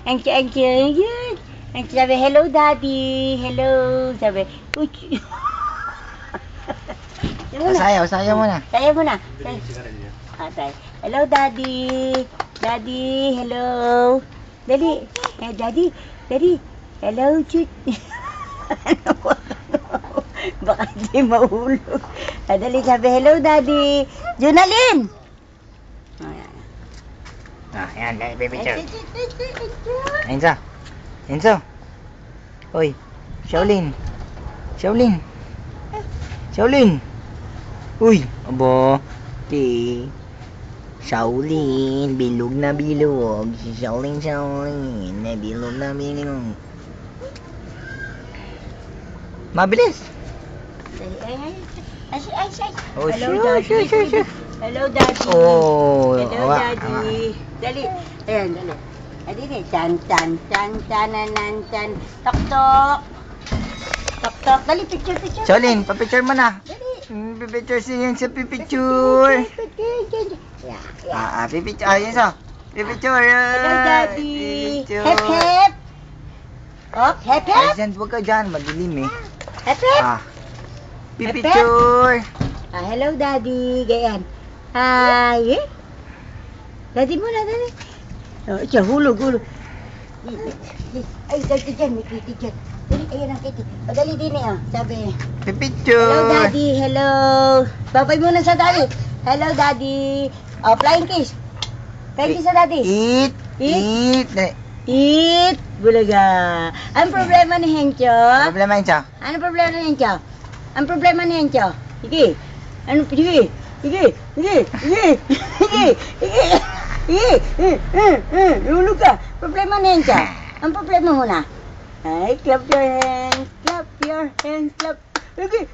Yun. Ang sabi, hello daddy. Hello. Sabi, uy. Sayaw muna. Tayo muna. Tayo. Hello daddy. Daddy, hello. Dali. Daddy. Hello, chut. Baka di mahulog. Dali, sabi, hello daddy. Junalyn. Ayan, pipicture. Enzo. Uy, Shaolin. Uy, abo. Shaolin, bilog na bilog. Si Shaolin, na bilog na bilog. Mabilis. Oh, Hello, sure. Hello, daddy. Oh, Hello, daddy. Dali. Ayan, dali. Dali. Tan. Tok. Dali, picture. Shaolin, papicture mo na. Dali. Pipicture siya sa pipicture. Pipicture. Ayun sa. Pipicture. Hello, daddy. Pipicture. Hep. Oh, hep. Ayun, huwag ka dyan. Madilim eh. Hep. Pipicture. Hello, daddy. Gayan. Hi. Daddy mo na, daddy. Oh, siya, hulog. Ay, dali dyan, may kitty dyan. Dali, ayan ang kitty. O, dali din eh, sabi. Pipicture. Hello, daddy. Hello. Babay muna sa daddy. Hello, daddy. Oh, flying kiss. Flying kiss sa daddy. Eat. Eat. Bulaga. Ang problema ni Hencho? Problema yun siya. Ano problema ni Hencho? Ang problema ni Hencho? Sige. Lulu ka. Problema ni Hencho. Ang problema mo na. Ay, clap your hands. Sige.